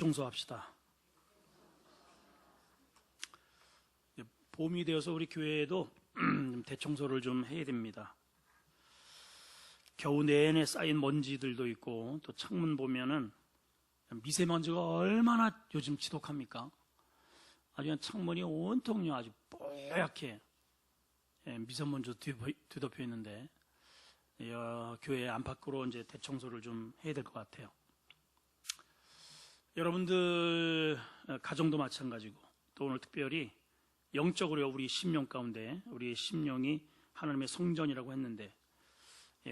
청소합시다. 봄이 되어서 우리 교회에도 대청소를 좀 해야 됩니다. 겨우 내내 쌓인 먼지들도 있고, 또 창문 보면은 미세먼지가 얼마나 요즘 지독합니까? 아주 그냥 창문이 온통요 아주 뽀얗게 미세먼지로 뒤덮여 있는데, 교회 안팎으로 이제 대청소를 좀 해야 될 것 같아요. 여러분들 가정도 마찬가지고, 또 오늘 특별히 영적으로 우리 심령 가운데 우리의 심령이 하나님의 성전이라고 했는데,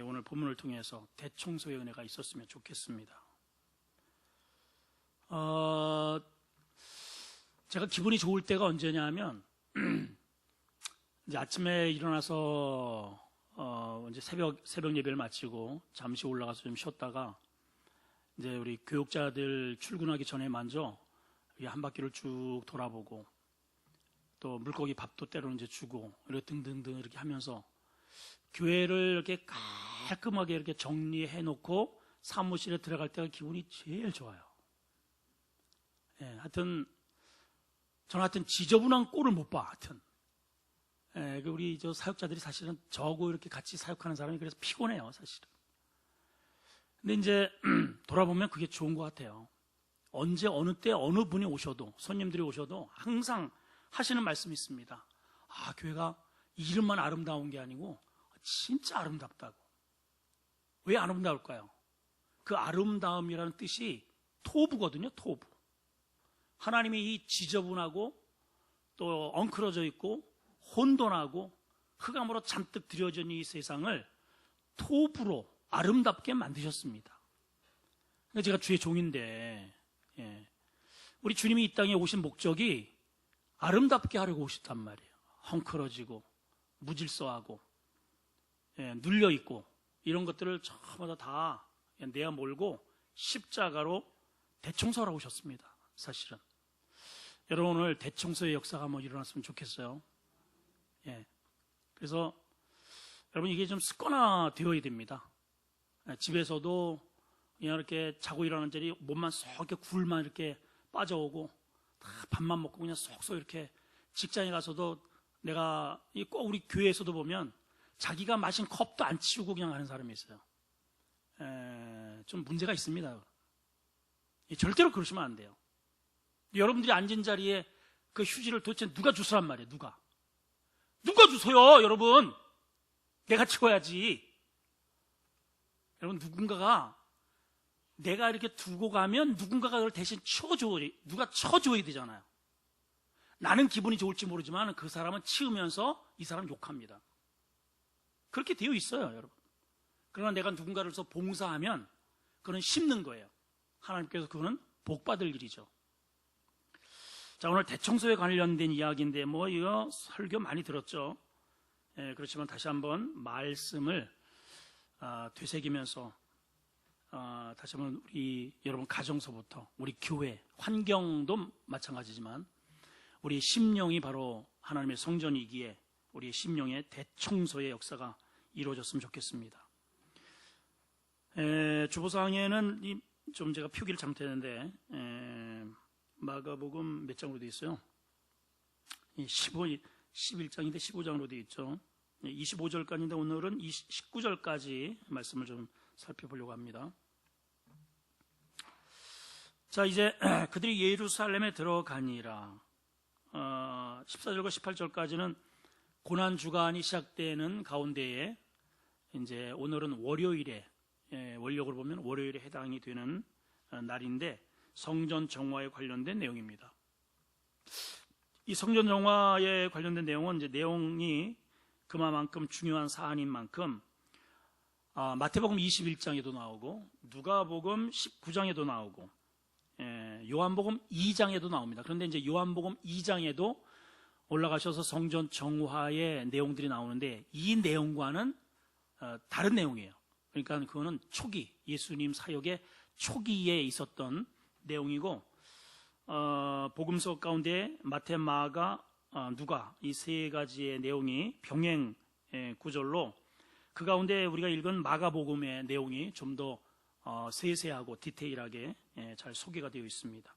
오늘 본문을 통해서 대청소의 은혜가 있었으면 좋겠습니다. 제가 기분이 좋을 때가 언제냐 하면 이제 아침에 일어나서 이제 새벽 예배를 마치고 잠시 올라가서 좀 쉬었다가 이제 우리 교육자들 출근하기 전에 먼저 한 바퀴를 쭉 돌아보고, 또 물고기 밥도 때로는 이제 주고, 이렇게 등등등 이렇게 하면서 교회를 이렇게 깔끔하게 이렇게 정리해 놓고 사무실에 들어갈 때가 기분이 제일 좋아요. 저는 하여튼 지저분한 꼴을 못 봐. 하여튼 우리 저 사역자들이 사실은 저하고 이렇게 같이 사역하는 사람이 그래서 피곤해요, 사실은. 근데 이제 돌아보면 그게 좋은 것 같아요. 언제 어느 때 어느 분이 오셔도, 손님들이 오셔도 항상 하시는 말씀이 있습니다. 교회가 이름만 아름다운 게 아니고 진짜 아름답다고. 왜 아름다울까요? 그 아름다움이라는 뜻이 토부거든요. 토부. 하나님이 이 지저분하고 또 엉클어져 있고 혼돈하고 흑암으로 잔뜩 들여진 이 세상을 토부로 아름답게 만드셨습니다. 제가 주의 종인데, 우리 주님이 이 땅에 오신 목적이 아름답게 하려고 오셨단 말이에요. 헝클어지고 무질서하고 눌려있고 이런 것들을 전부 다 내어몰고 십자가로 대청소하러 오셨습니다. 사실은 여러분, 오늘 대청소의 역사가 한번 일어났으면 좋겠어요. 그래서 여러분, 이게 좀 습관화 되어야 됩니다. 집에서도 그냥 이렇게 자고 일어나는 자리 몸만 쏙 이렇게 굴만 이렇게 빠져오고 다 밥만 먹고 그냥 쏙쏙 이렇게, 직장에 가서도 내가 꼭 우리 교회에서도 보면 자기가 마신 컵도 안 치우고 그냥 하는 사람이 있어요. 좀 문제가 있습니다. 절대로 그러시면 안 돼요. 여러분들이 앉은 자리에 그 휴지를 도대체 누가 주스란 말이에요. 누가 주세요, 여러분. 내가 치워야지. 여러분, 누군가가 내가 이렇게 두고 가면 누군가가 그걸 대신 누가 쳐줘야 되잖아요. 나는 기분이 좋을지 모르지만 그 사람은 치우면서 이 사람 욕합니다. 그렇게 되어 있어요, 여러분. 그러나 내가 누군가를 서 봉사하면 그건 심는 거예요. 하나님께서 그거는 복 받을 일이죠. 자, 오늘 대청소에 관련된 이야기인데 이거 설교 많이 들었죠. 그렇지만 다시 한번 말씀을 되새기면서 다시 한번 우리 여러분 가정서부터 우리 교회 환경도 마찬가지지만 우리 심령이 바로 하나님의 성전이기에 우리 심령의 대청소의 역사가 이루어졌으면 좋겠습니다. 주보사항에는 좀 제가 표기를 잘못했는데 마가복음 몇 장으로 되어 있어요? 11장인데 15장으로 되어 있죠. 25절까지인데 오늘은 19절까지 말씀을 좀 살펴보려고 합니다. 자, 이제 그들이 예루살렘에 들어가니라. 14절과 18절까지는 고난주간이 시작되는 가운데에 이제 오늘은 월요일에, 원력으로 보면 월요일에 해당이 되는 날인데 성전 정화에 관련된 내용입니다. 이 성전 정화에 관련된 내용은 이제 내용이 그만큼 중요한 사안인 만큼 마태복음 21장에도 나오고 누가복음 19장에도 나오고 요한복음 2장에도 나옵니다. 그런데 이제 요한복음 2장에도 올라가셔서 성전 정화의 내용들이 나오는데 이 내용과는 다른 내용이에요. 그러니까 그거는 초기, 예수님 사역의 초기에 있었던 내용이고, 복음서 가운데 마태, 마가, 누가 이 세 가지의 내용이 병행 구절로 그 가운데 우리가 읽은 마가복음의 내용이 좀 더 세세하고 디테일하게 잘 소개가 되어 있습니다.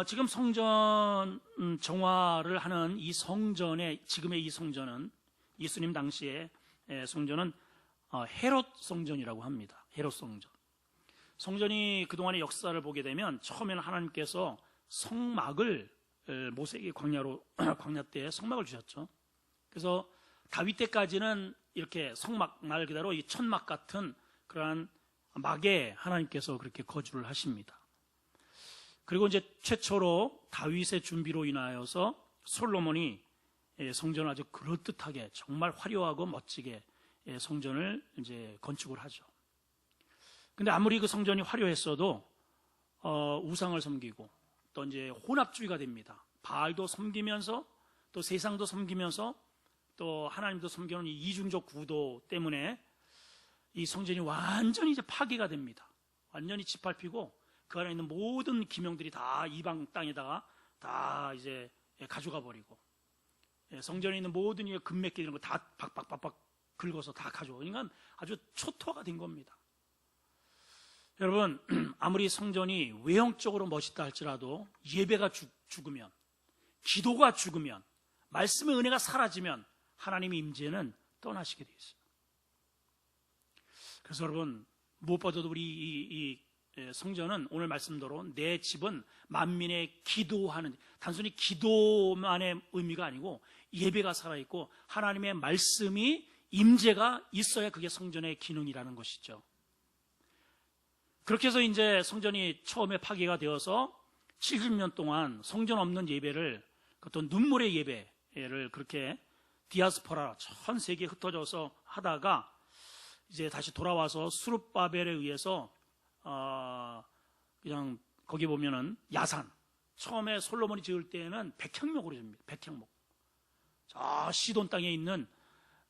지금 성전 정화를 하는 이 성전의 지금의 이 성전은 예수님 당시에 성전은 헤롯 성전이라고 합니다. 헤롯 성전. 성전이 그동안의 역사를 보게 되면 처음에는 하나님께서 성막을 모세에게 광야 때에 성막을 주셨죠. 그래서 다윗 때까지는 이렇게 성막 말 그대로 이 천막 같은 그러한 막에 하나님께서 그렇게 거주를 하십니다. 그리고 이제 최초로 다윗의 준비로 인하여서 솔로몬이 성전을 아주 그럴듯하게 정말 화려하고 멋지게 성전을 이제 건축을 하죠. 근데 아무리 그 성전이 화려했어도 우상을 섬기고 또 이제 혼합주의가 됩니다. 바알도 섬기면서 또 세상도 섬기면서 또 하나님도 섬기는 이 이중적 구도 때문에 이 성전이 완전히 이제 파괴가 됩니다. 완전히 짓밟히고 그 안에 있는 모든 기명들이 다 이방 땅에다가 다 이제 가져가 버리고 성전에 있는 모든 이 금맥기 이런 거 다 박박박박 긁어서 다 가져가. 그러니까 아주 초토화가 된 겁니다. 여러분, 아무리 성전이 외형적으로 멋있다 할지라도 예배가 죽으면, 기도가 죽으면, 말씀의 은혜가 사라지면 하나님의 임재는 떠나시게 되어 있어요. 그래서 여러분, 무엇보다도 우리 이 성전은 오늘 말씀대로 내 집은 만민의 기도하는, 단순히 기도만의 의미가 아니고 예배가 살아있고 하나님의 말씀이 임재가 있어야 그게 성전의 기능이라는 것이죠. 그렇게 해서 이제 성전이 처음에 파괴가 되어서 70년 동안 성전 없는 예배를, 어떤 눈물의 예배를 그렇게 디아스포라 전 세계에 흩어져서 하다가 이제 다시 돌아와서 수룹바벨에 의해서 그냥 거기 보면은 야산, 처음에 솔로몬이 지을 때에는 백향목으로 지습니다. 백향목. 저 시돈 땅에 있는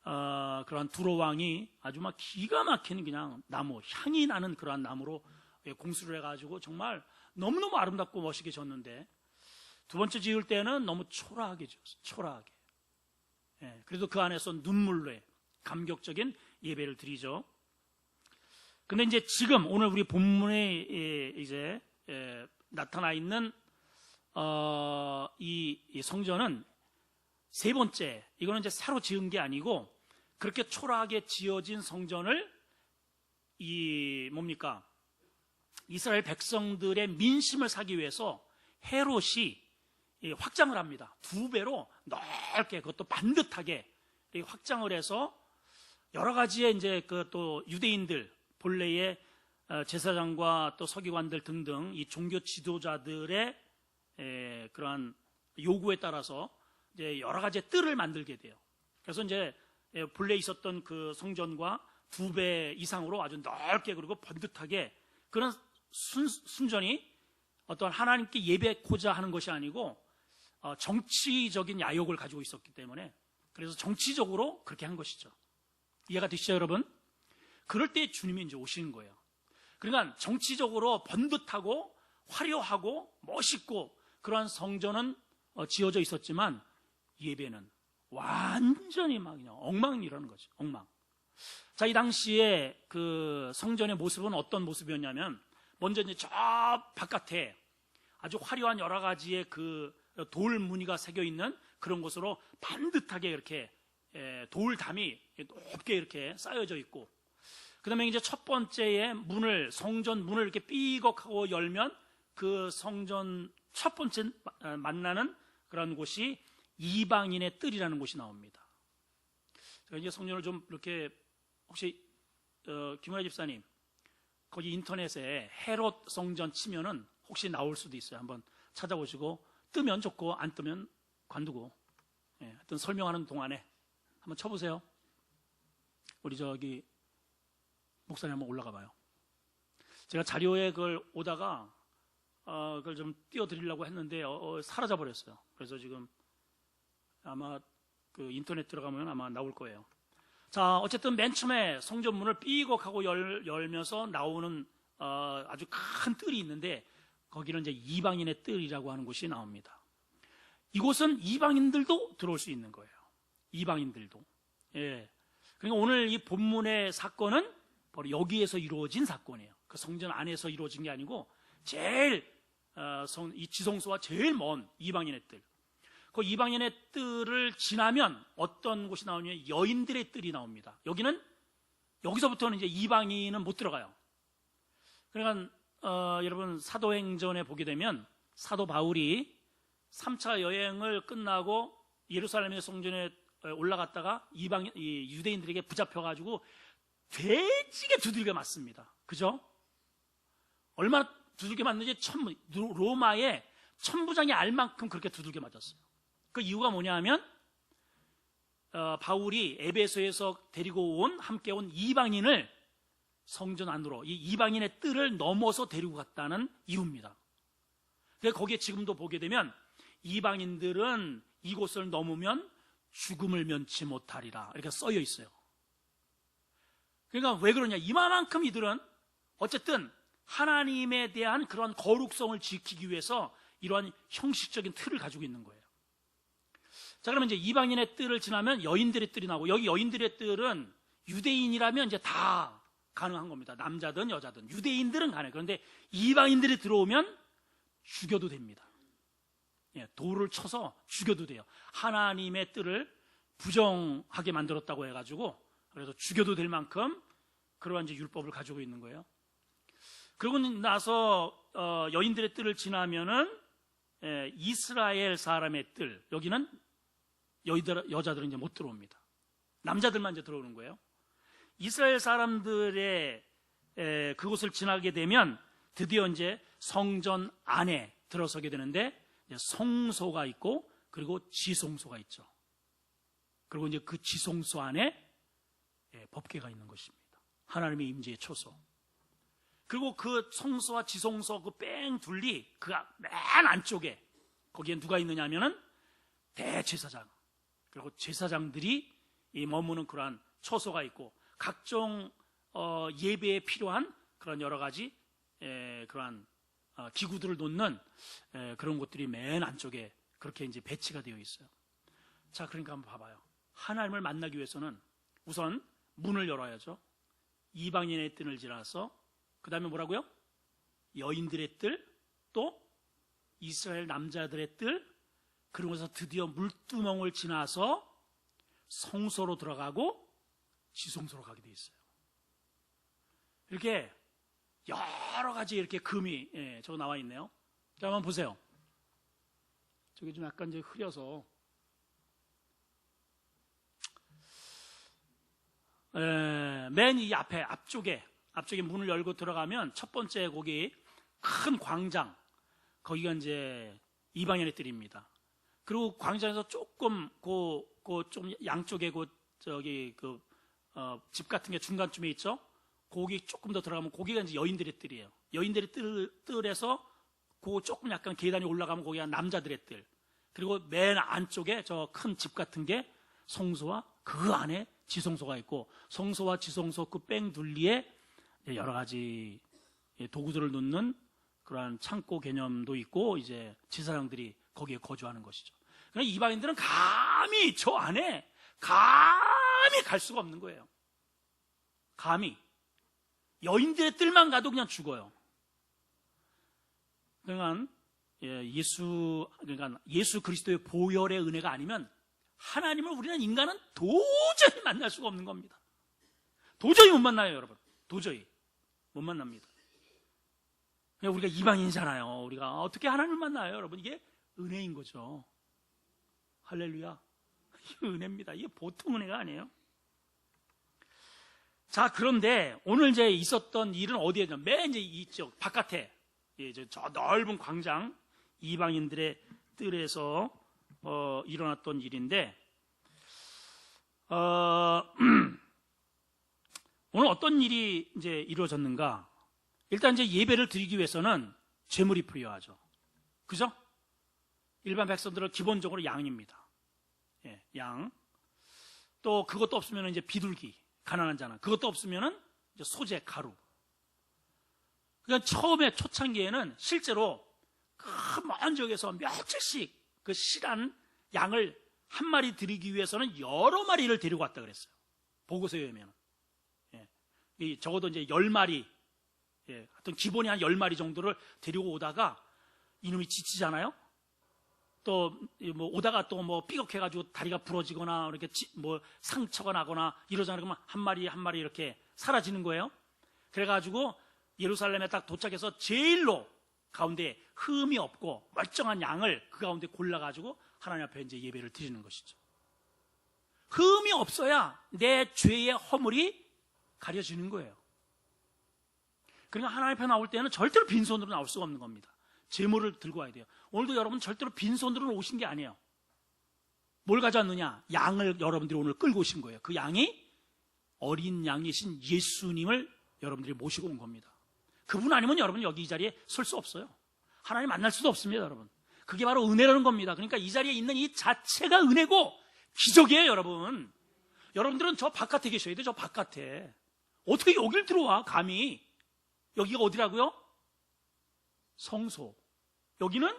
그러한 두로왕이 아주 막 기가 막히는 그냥 나무, 향이 나는 그러한 나무로 공수를 해가지고 정말 너무너무 아름답고 멋있게 졌는데, 두 번째 지을 때는 너무 초라하게 지었어요. 초라하게. 그래도 그 안에서 눈물로 감격적인 예배를 드리죠. 근데 이제 지금 오늘 우리 본문에 이제 나타나 있는 이 성전은 세 번째, 이거는 이제 새로 지은 게 아니고 그렇게 초라하게 지어진 성전을 이스라엘 백성들의 민심을 사기 위해서 헤롯이 확장을 합니다. 2배로 넓게, 그것도 반듯하게 확장을 해서 여러 가지의 이제 그 또 유대인들 본래의 제사장과 또 서기관들 등등 이 종교 지도자들의 그러한 요구에 따라서 이제 여러 가지의 뜰을 만들게 돼요. 그래서 이제 본래 있었던 그 성전과 2배 이상으로 아주 넓게 그리고 번듯하게, 그런 순전히 어떤 하나님께 예배하고자 하는 것이 아니고 정치적인 야욕을 가지고 있었기 때문에, 그래서 정치적으로 그렇게 한 것이죠. 이해가 되시죠, 여러분? 그럴 때 주님이 이제 오시는 거예요. 그러니까 정치적으로 번듯하고 화려하고 멋있고 그러한 성전은 지어져 있었지만 예배는 완전히 막 그냥 엉망이라는 거죠. 엉망. 자, 이 당시에 그 성전의 모습은 어떤 모습이었냐면, 먼저 이제 저 바깥에 아주 화려한 여러 가지의 그 돌 무늬가 새겨 있는 그런 곳으로 반듯하게 이렇게 돌담이 높게 이렇게 쌓여져 있고, 그 다음에 이제 첫 번째의 문을, 성전 문을 이렇게 삐걱하고 열면 그 성전 첫 번째 만나는 그런 곳이 이방인의 뜰이라는 곳이 나옵니다. 제가 이제 성전을 좀 이렇게, 혹시 김호야 집사님 거기 인터넷에 헤롯 성전 치면은 혹시 나올 수도 있어요. 한번 찾아보시고, 뜨면 좋고 안 뜨면 관두고, 하여튼 설명하는 동안에 한번 쳐보세요. 우리 저기 목사님 한번 올라가 봐요. 제가 자료에 그걸 오다가 그걸 좀 띄워드리려고 했는데 사라져 버렸어요. 그래서 지금 아마 그 인터넷 들어가면 아마 나올 거예요. 자, 어쨌든 맨 처음에 성전문을 삐걱하고 열면서 나오는 아주 큰 뜰이 있는데, 거기는 이제 이방인의 뜰이라고 하는 곳이 나옵니다. 이곳은 이방인들도 들어올 수 있는 거예요. 이방인들도. 그러니까 오늘 이 본문의 사건은 바로 여기에서 이루어진 사건이에요. 그 성전 안에서 이루어진 게 아니고 제일 이 지성소와 제일 먼 이방인의 뜰. 그 이방인의 뜰을 지나면 어떤 곳이 나오냐면 여인들의 뜰이 나옵니다. 여기서부터는 이제 이방인은 못 들어가요. 그러니까 여러분 사도행전에 보게 되면 사도 바울이 3차 여행을 끝나고 예루살렘의 성전에 올라갔다가 이 유대인들에게 붙잡혀가지고 돼지게 두들겨 맞습니다. 그죠? 얼마나 두들겨 맞는지 로마의 천부장이 알 만큼 그렇게 두들겨 맞았어요. 그 이유가 뭐냐 하면 바울이 에베소에서 데리고 함께 온 이방인을 성전 안으로, 이 이방인의 뜰을 넘어서 데리고 갔다는 이유입니다. 그래서 거기에 지금도 보게 되면 이방인들은 이곳을 넘으면 죽음을 면치 못하리라 이렇게 써여 있어요. 그러니까 왜 그러냐, 이만큼 이들은 어쨌든 하나님에 대한 그런 거룩성을 지키기 위해서 이러한 형식적인 틀을 가지고 있는 거예요. 자, 그러면 이제 이방인의 뜰을 지나면 여인들의 뜰이 나오고, 여기 여인들의 뜰은 유대인이라면 이제 다 가능한 겁니다. 남자든 여자든 유대인들은 가능해요. 그런데 이방인들이 들어오면 죽여도 됩니다. 돌을 쳐서 죽여도 돼요. 하나님의 뜰을 부정하게 만들었다고 해가지고, 그래서 죽여도 될 만큼 그러한 이제 율법을 가지고 있는 거예요. 그러고 나서 여인들의 뜰을 지나면은 이스라엘 사람의 뜰, 여기는 여자들은 이제 못 들어옵니다. 남자들만 이제 들어오는 거예요. 이스라엘 사람들의 그곳을 지나게 되면 드디어 이제 성전 안에 들어서게 되는데, 성소가 있고 그리고 지성소가 있죠. 그리고 이제 그 지성소 안에 법궤가 있는 것입니다. 하나님의 임재의 초소. 그리고 그 성소와 지성소 그 뺑 둘리 그 맨 안쪽에 거기에 누가 있느냐 하면은 대제사장, 그리고 제사장들이 머무는 그러한 초소가 있고, 각종 예배에 필요한 그런 여러 가지 그러한 기구들을 놓는 그런 곳들이 맨 안쪽에 그렇게 이제 배치가 되어 있어요. 자, 그러니까 한번 봐봐요. 하나님을 만나기 위해서는 우선 문을 열어야죠. 이방인의 뜰을 지나서 그 다음에 뭐라고요? 여인들의 뜰, 또 이스라엘 남자들의 뜰, 그러고서 드디어 물두멍을 지나서 성소로 들어가고 지성소로 가게 돼 있어요. 이렇게 여러 가지 이렇게 금이 저거 나와 있네요. 자, 한번 보세요. 저기 좀 약간 이제 흐려서 맨 이 앞쪽에 문을 열고 들어가면 첫 번째 거기 큰 광장, 거기가 이제 이방인의 뜰입니다. 그리고 광장에서 조금 좀 양쪽에 집 같은 게 중간쯤에 있죠. 거기 조금 더 들어가면 거기가 이제 여인들의 뜰이에요. 여인들의 뜰에서 그 조금 약간 계단이 올라가면 거기가 남자들의 뜰. 그리고 맨 안쪽에 저 큰 집 같은 게 성소와 그 안에 지성소가 있고, 성소와 지성소 그 뺑 둘리에 여러 가지 도구들을 놓는 그러한 창고 개념도 있고, 이제 제사장들이 거기에 거주하는 것이죠. 그러니까 이방인들은 감히 저 안에 감히 갈 수가 없는 거예요. 감히 여인들의 뜰만 가도 그냥 죽어요. 그러니까 예수 그리스도의 보혈의 은혜가 아니면 하나님을 우리는 인간은 도저히 만날 수가 없는 겁니다. 도저히 못 만나요, 여러분. 도저히 못 만납니다. 그냥 우리가 이방인이잖아요. 우리가 어떻게 하나님을 만나요, 여러분? 이게 은혜인 거죠. 할렐루야. 이게 은혜입니다. 이게 보통 은혜가 아니에요. 자, 그런데 오늘 이제 있었던 일은 어디에냐? 맨 이제 이쪽 바깥에 저 넓은 광장, 이방인들의 뜰에서 일어났던 일인데, 오늘 어떤 일이 이제 이루어졌는가? 일단 이제 예배를 드리기 위해서는 제물이 필요하죠. 그죠? 일반 백성들은 기본적으로 양입니다. 양. 또 그것도 없으면 이제 비둘기, 가난한 자는. 그것도 없으면 이제 소재, 가루. 그러니까 처음에 초창기에는 실제로 그 먼 지역에서 며칠씩 그 실한 양을 한 마리 드리기 위해서는 여러 마리를 데리고 왔다 그랬어요. 보고서에 의하면. 적어도 이제 10마리 하여튼 기본이 한 10마리 정도를 데리고 오다가 이놈이 지치잖아요. 또 뭐 오다가 또 뭐 삐걱해가지고 다리가 부러지거나 이렇게 뭐 상처가 나거나 이러잖아요. 그러면 한 마리 한 마리 이렇게 사라지는 거예요. 그래가지고 예루살렘에 딱 도착해서 제일로 가운데 흠이 없고 멀쩡한 양을 그 가운데 골라가지고 하나님 앞에 이제 예배를 드리는 것이죠. 흠이 없어야 내 죄의 허물이 가려지는 거예요. 그러니까 하나님 앞에 나올 때는 절대로 빈손으로 나올 수가 없는 겁니다. 제물을 들고 와야 돼요. 오늘도 여러분 절대로 빈손으로는 오신 게 아니에요. 뭘 가져왔느냐? 양을 여러분들이 오늘 끌고 오신 거예요. 그 양이 어린 양이신 예수님을 여러분들이 모시고 온 겁니다. 그분 아니면 여러분 여기 이 자리에 설 수 없어요. 하나님 만날 수도 없습니다, 여러분. 그게 바로 은혜라는 겁니다. 그러니까 이 자리에 있는 이 자체가 은혜고 기적이에요, 여러분. 여러분들은 저 바깥에 계셔야 돼요, 저 바깥에. 어떻게 여길 들어와, 감히. 여기가 어디라고요? 성소. 여기는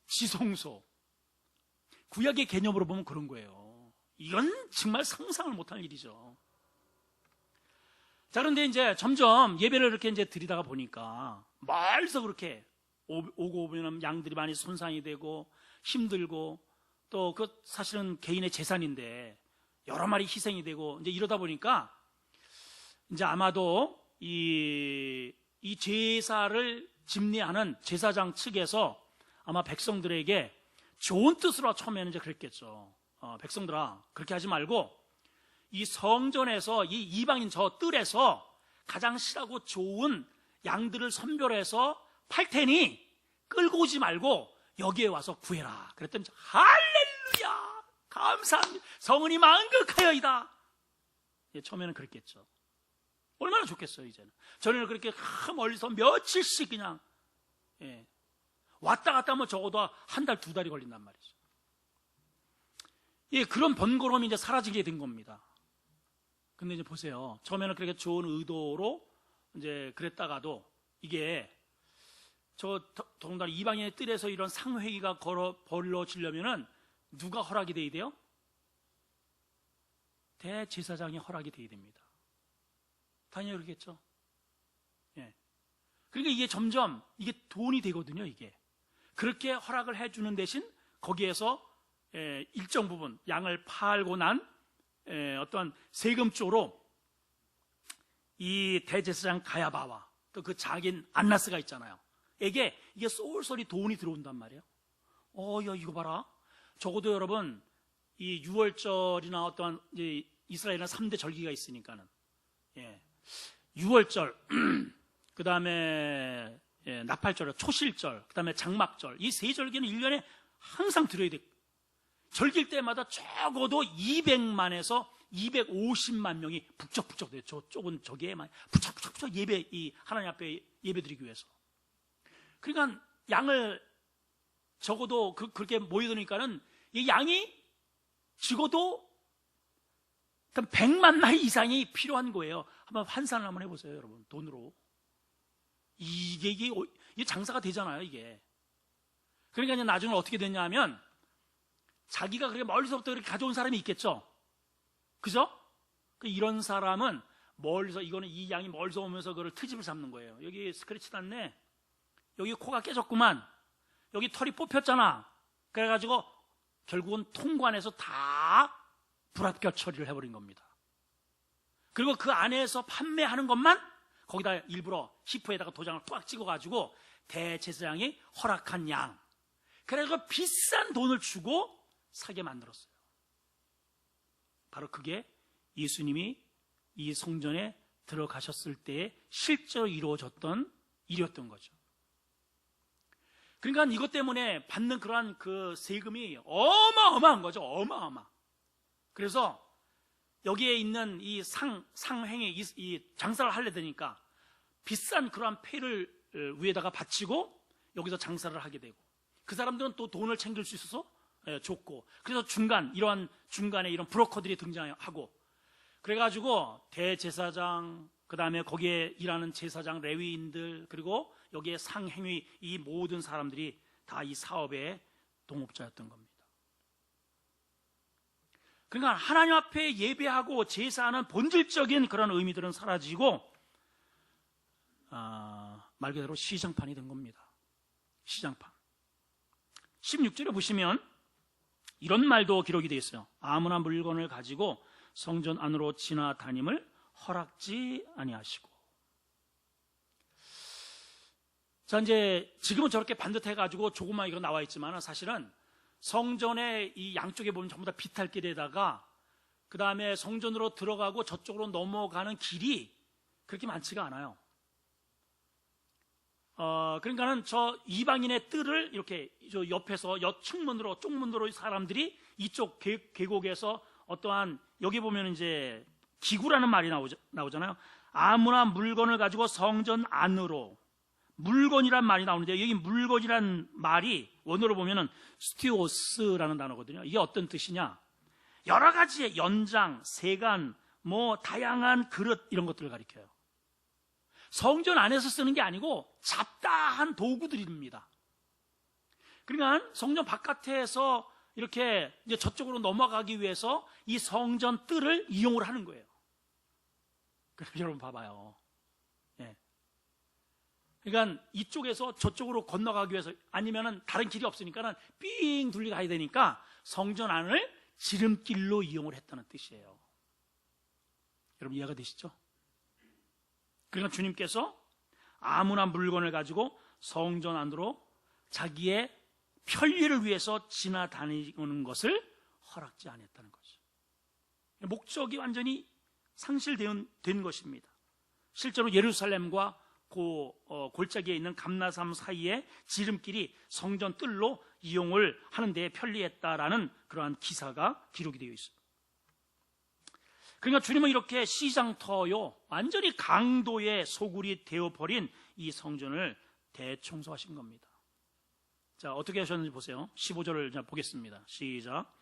지성소. 구약의 개념으로 보면 그런 거예요. 이건 정말 상상을 못할 일이죠. 자, 그런데 이제 점점 예배를 이렇게 이제 드리다가 보니까 멀리서 그렇게 오고 오면 양들이 많이 손상이 되고 힘들고 또 그 사실은 개인의 재산인데 여러 마리 희생이 되고 이제 이러다 보니까 이제 아마도 이 제사를 집례하는 제사장 측에서 아마 백성들에게 좋은 뜻으로 처음에는 이제 그랬겠죠. 백성들아, 그렇게 하지 말고 이 성전에서 이 이방인 저 뜰에서 가장 실하고 좋은 양들을 선별해서 팔 테니 끌고 오지 말고 여기에 와서 구해라. 그랬더니 할렐루야, 감사합니다, 성은이 만극하여이다. 처음에는 그랬겠죠. 얼마나 좋겠어요. 이제는 전에는 그렇게 멀리서 며칠씩 그냥 왔다 갔다 하면 적어도 한 달, 두 달이 걸린단 말이죠. 그런 번거로움이 이제 사라지게 된 겁니다. 근데 이제 보세요. 처음에는 그렇게 좋은 의도로 이제 그랬다가도 이게 더군다나 이방인의 뜰에서 이런 상회의가 벌어지려면은 누가 허락이 돼야 돼요? 대제사장이 허락이 돼야 됩니다. 당연히 그렇겠죠. 그러니까 이게 점점 이게 돈이 되거든요. 이게 그렇게 허락을 해주는 대신 거기에서 일정 부분 양을 팔고 난 어떤 세금 쪽으로 이 대제사장 가야바와 또 그 장인 안나스가 있잖아요. 이게 쏠쏠이 돈이 들어온단 말이에요. 야, 이거 봐라. 적어도 여러분 이 6월절이나 어떠한 이스라엘은 3대 절기가 있으니까는 6월절 그 다음에 나팔절, 초실절, 그 다음에 장막절, 이 세 절기는 1년에 항상 드려야 돼요. 절기일 때마다 적어도 200만에서 250만 명이 북적북적 돼요. 저쪽은 저기에 많이 북적북적 이 하나님 앞에 예배 드리기 위해서. 그러니까 양을 적어도 그렇게 모여드니까는 이 양이 적어도 100만 마리 이상이 필요한 거예요. 한번 환산을 한번 해보세요, 여러분. 돈으로. 이게 장사가 되잖아요, 이게. 그러니까 이제 나중에 어떻게 됐냐 하면 자기가 그렇게 멀리서부터 그렇게 가져온 사람이 있겠죠. 그죠? 이런 사람은 멀리서, 이거는 이 양이 멀리서 오면서 그걸 트집을 잡는 거예요. 여기 스크래치 났네. 여기 코가 깨졌구만. 여기 털이 뽑혔잖아. 그래가지고 결국은 통관해서 다 불합격 처리를 해버린 겁니다. 그리고 그 안에서 판매하는 것만 거기다 일부러 히프에다가 도장을 꽉 찍어가지고 대제사장이 허락한 양. 그래서 비싼 돈을 주고 사게 만들었어요. 바로 그게 예수님이 이 성전에 들어가셨을 때에 실제로 이루어졌던 일이었던 거죠. 그러니까 이것 때문에 받는 그러한 그 세금이 어마어마한 거죠. 어마어마. 그래서 여기에 있는 이 상행에 이 장사를 하려 되니까 비싼 그러한 폐를 위에다가 바치고 여기서 장사를 하게 되고, 그 사람들은 또 돈을 챙길 수 있어서 줬고, 그래서 이러한 중간에 이런 브로커들이 등장하고, 그래가지고 대제사장, 그 다음에 거기에 일하는 제사장, 레위인들, 그리고 여기에 상행위, 이 모든 사람들이 다 이 사업의 동업자였던 겁니다. 그러니까 하나님 앞에 예배하고 제사하는 본질적인 그런 의미들은 사라지고 말 그대로 시장판이 된 겁니다. 시장판. 16절에 보시면 이런 말도 기록이 되어 있어요. 아무나 물건을 가지고 성전 안으로 지나다님을 허락지 아니하시고. 자, 이제 지금은 저렇게 반듯해가지고 조그만 이거 나와 있지만 사실은 성전의 이 양쪽에 보면 전부 다 비탈길에다가 그 다음에 성전으로 들어가고 저쪽으로 넘어가는 길이 그렇게 많지가 않아요. 그러니까는 저 이방인의 뜰을 이렇게 저 옆에서 측문으로 쪽문으로 사람들이 이쪽 계곡에서 어떠한 여기 보면 이제 기구라는 말이 나오잖아요. 아무나 물건을 가지고 성전 안으로 물건이란 말이 나오는데 여기 물건이란 말이 원어로 보면은 스티오스라는 단어거든요. 이게 어떤 뜻이냐? 여러 가지의 연장, 세간, 뭐 다양한 그릇 이런 것들을 가리켜요. 성전 안에서 쓰는 게 아니고 잡다한 도구들입니다. 그러니까 성전 바깥에서 이렇게 이제 저쪽으로 넘어가기 위해서 이 성전 뜰을 이용을 하는 거예요. 그럼 여러분 봐봐요. 예. 그러니까 이쪽에서 저쪽으로 건너가기 위해서 아니면은 다른 길이 없으니까는 삥 둘리 가야 되니까 성전 안을 지름길로 이용을 했다는 뜻이에요. 여러분 이해가 되시죠? 그러니까 주님께서 아무나 물건을 가지고 성전 안으로 자기의 편리를 위해서 지나다니는 것을 허락지 않았다는 거죠. 목적이 완전히 상실된 것입니다. 실제로 예루살렘과 골짜기에 있는 감나산 사이의 지름길이 성전 뜰로 이용을 하는 데 편리했다라는 그러한 기사가 기록이 되어 있습니다. 그러니까 주님은 이렇게 시장터요 완전히 강도의 소굴이 되어버린 이 성전을 대청소하신 겁니다. 자, 어떻게 하셨는지 보세요. 15절을 보겠습니다. 시작.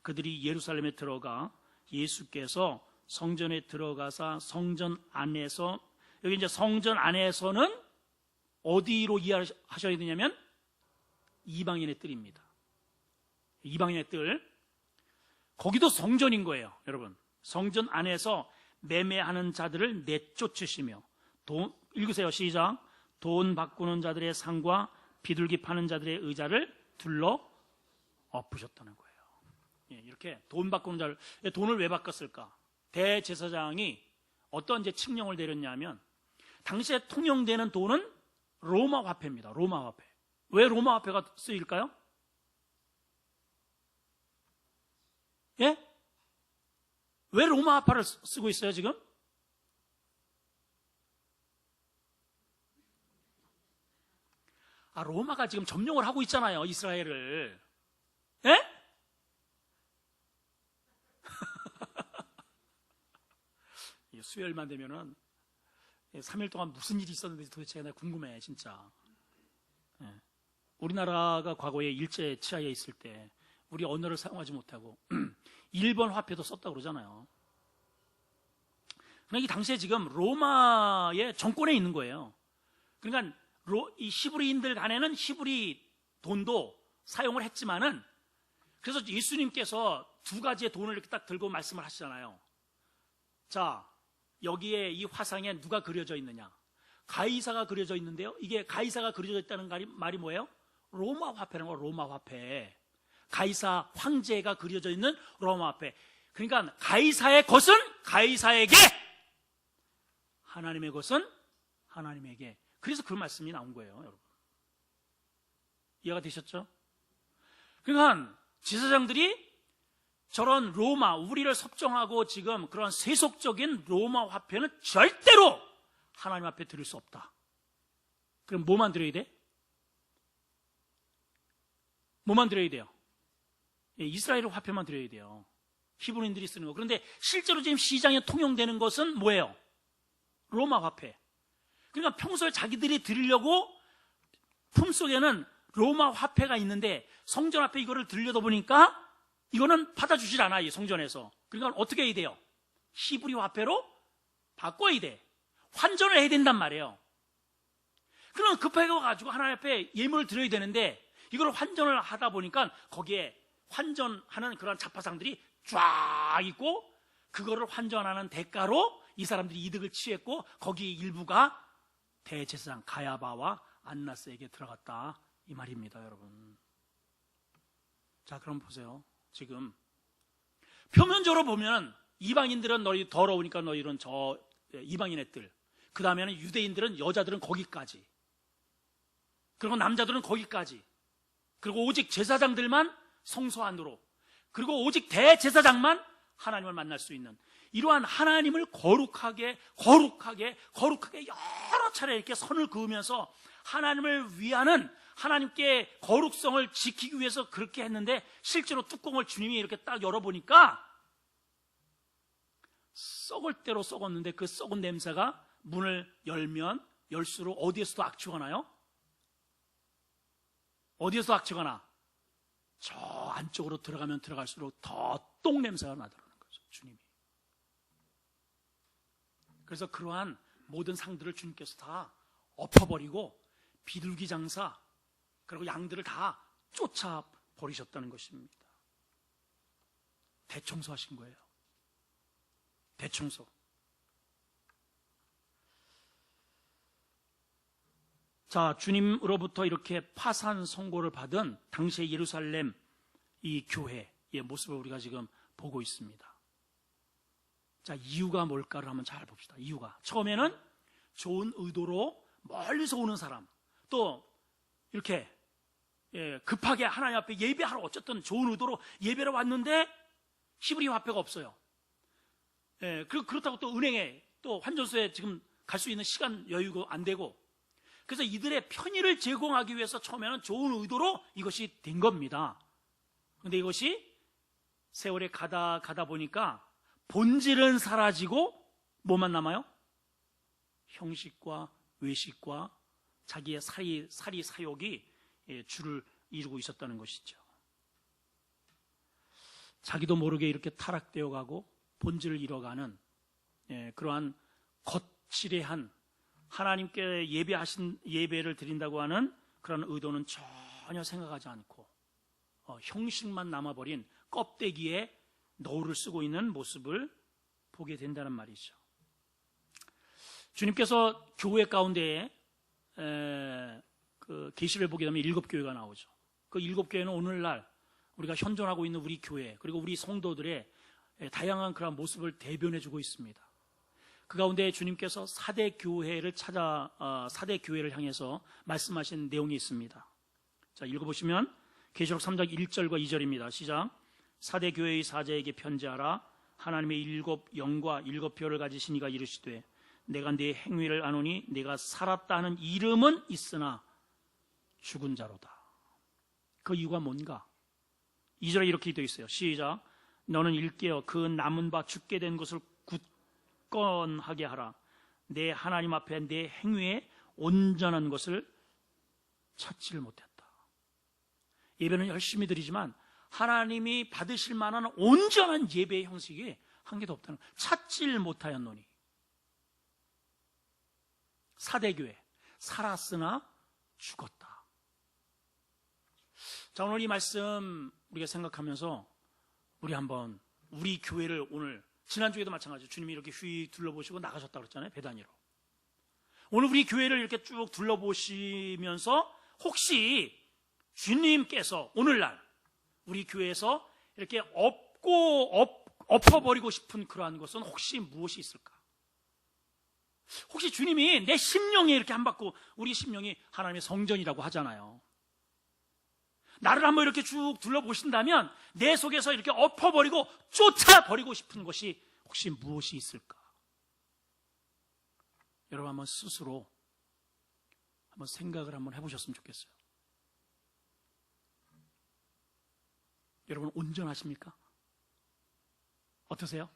그들이 예루살렘에 들어가 예수께서 성전에 들어가사 성전 안에서, 여기 이제 성전 안에서는 어디로 이해하셔야 되냐면 이방인의 뜰입니다. 이방인의 뜰, 거기도 성전인 거예요. 여러분, 성전 안에서 매매하는 자들을 내쫓으시며 읽으세요. 시작. 돈 바꾸는 자들의 상과 비둘기 파는 자들의 의자를 둘러 엎으셨다는 거예요. 예, 이렇게 돈 바꾸는 자를, 돈을 왜 바꿨을까? 대제사장이 어떤 이제 칙령을 내렸냐면 당시에 통용되는 돈은 로마 화폐입니다. 로마 화폐. 왜 로마 화폐가 쓰일까요? 예? 왜 로마 화폐를 쓰고 있어요 지금? 로마가 지금 점령을 하고 있잖아요, 이스라엘을. 예? 수요일만 되면은 3일 동안 무슨 일이 있었는지 도대체 내가 궁금해, 진짜. 예. 우리나라가 과거에 일제 치하에 있을 때 우리 언어를 사용하지 못하고 일본 화폐도 썼다고 그러잖아요. 그러니까 이 당시에 지금 로마의 정권에 있는 거예요. 그러니까 이 히브리인들 간에는 히브리 돈도 사용을 했지만은, 그래서 예수님께서 두 가지의 돈을 이렇게 딱 들고 말씀을 하시잖아요. 자, 여기에 이 화상에 누가 그려져 있느냐? 가이사가 그려져 있는데요. 이게 가이사가 그려져 있다는 말이 뭐예요? 로마 화폐라는 거예요. 로마 화폐. 가이사 황제가 그려져 있는 로마 화폐. 그러니까 가이사의 것은 가이사에게, 하나님의 것은 하나님에게. 그래서 그 말씀이 나온 거예요, 여러분. 이해가 되셨죠? 그러니까 지사장들이 저런 로마, 우리를 섭정하고 지금 그런 세속적인 로마 화폐는 절대로 하나님 앞에 드릴 수 없다. 그럼 뭐만 드려야 돼? 뭐만 드려야 돼요? 예, 이스라엘 화폐만 드려야 돼요. 히브리인들이 쓰는 거. 그런데 실제로 지금 시장에 통용되는 것은 뭐예요? 로마 화폐. 그러니까 평소에 자기들이 드리려고 품속에는 로마 화폐가 있는데 성전 앞에 이거를 들려다 보니까 이거는 받아주질 않아, 이 성전에서. 그러니까 어떻게 해야 돼요? 히브리 화폐로 바꿔야 돼. 환전을 해야 된단 말이에요. 그럼 급하게 가지고 하나님 앞에 예물을 드려야 되는데 이걸 환전을 하다 보니까 거기에 환전하는 그런 잡화상들이 쫙 있고, 그거를 환전하는 대가로 이 사람들이 이득을 취했고 거기 일부가 대제사장 가야바와 안나스에게 들어갔다 이 말입니다, 여러분. 자, 그럼 보세요. 지금 표면적으로 보면 이방인들은 너희 더러우니까 너희는 저 이방인 애들, 그 다음에는 유대인들은 여자들은 거기까지, 그리고 남자들은 거기까지, 그리고 오직 제사장들만 성소 안으로, 그리고 오직 대제사장만 하나님을 만날 수 있는 이러한 하나님을 거룩하게 여러 차례 이렇게 선을 그으면서 하나님을 위하는, 하나님께 거룩성을 지키기 위해서 그렇게 했는데, 실제로 뚜껑을 주님이 이렇게 딱 열어보니까 썩을 대로 썩었는데, 그 썩은 냄새가 문을 열수록 어디에서도 악취가 나요? 어디에서 악취가 나? 저 안쪽으로 들어가면 들어갈수록 더 똥 냄새가 나더라는 거죠, 주님이. 그래서 그러한 모든 상들을 주님께서 다 엎어버리고 비둘기 장사, 그리고 양들을 다 쫓아버리셨다는 것입니다. 대청소하신 거예요. 대청소. 자, 주님으로부터 이렇게 파산 선고를 받은 당시의 예루살렘 이 교회의 모습을 우리가 지금 보고 있습니다. 자, 이유가 뭘까를 한번 잘 봅시다. 이유가 처음에는 좋은 의도로 멀리서 오는 사람, 또 이렇게 급하게 하나님 앞에 예배하러 어쨌든 좋은 의도로 예배를 왔는데 히브리 화폐가 없어요. 그렇다고 또 은행에 또 환전소에 지금 갈 수 있는 시간 여유가 안 되고, 그래서 이들의 편의를 제공하기 위해서 처음에는 좋은 의도로 이것이 된 겁니다. 그런데 이것이 세월에 가다 보니까 본질은 사라지고 뭐만 남아요? 형식과 외식과 자기의 사리 사욕이 주를 이루고 있었다는 것이죠. 자기도 모르게 이렇게 타락되어 가고 본질을 잃어가는 그러한 거칠해한, 하나님께 예배를 드린다고 하는 그런 의도는 전혀 생각하지 않고 형식만 남아버린 껍데기에 너울을 쓰고 있는 모습을 보게 된다는 말이죠. 주님께서 교회 가운데에 그 계시를 보게 되면 7교회가 나오죠. 그 7교회는 오늘날 우리가 현존하고 있는 우리 교회, 그리고 우리 성도들의 다양한 그런 모습을 대변해주고 있습니다. 그 가운데 주님께서 사대 교회를 향해서 말씀하신 내용이 있습니다. 자, 읽어보시면 계시록 3장 1절과 2절입니다. 시작. 사대 교회의 사자에게 편지하라. 하나님의 7 영과 7 표를 가지신 이가 이르시되, 내가 네 행위를 아노니 내가 살았다 하는 이름은 있으나 죽은 자로다. 그 이유가 뭔가? 2절에 이렇게 되어 있어요. 시작. 너는 일깨어 그 남은 바 죽게 된 것을 굳건하게 하라. 내 하나님 앞에 내 행위에 온전한 것을 찾지를 못했다. 예배는 열심히 드리지만 하나님이 받으실 만한 온전한 예배의 형식이 한 개도 없다는 거예요. 찾지를 못하였노니. 사대교회, 살았으나 죽었다. 자, 오늘 이 말씀 우리가 생각하면서 우리 교회를 오늘, 지난주에도 마찬가지로 주님이 이렇게 휘 둘러보시고 나가셨다고 그랬잖아요, 배단위로. 오늘 우리 교회를 이렇게 쭉 둘러보시면서 혹시 주님께서 오늘날 우리 교회에서 이렇게 엎어버리고 싶은 그러한 것은 혹시 무엇이 있을까? 혹시 주님이 내 심령에 이렇게 한 받고, 우리 심령이 하나님의 성전이라고 하잖아요. 나를 한번 이렇게 쭉 둘러보신다면 내 속에서 이렇게 엎어버리고 쫓아버리고 싶은 것이 혹시 무엇이 있을까? 여러분 한번 스스로 한번 생각을 한번 해보셨으면 좋겠어요. 여러분 온전하십니까? 어떠세요?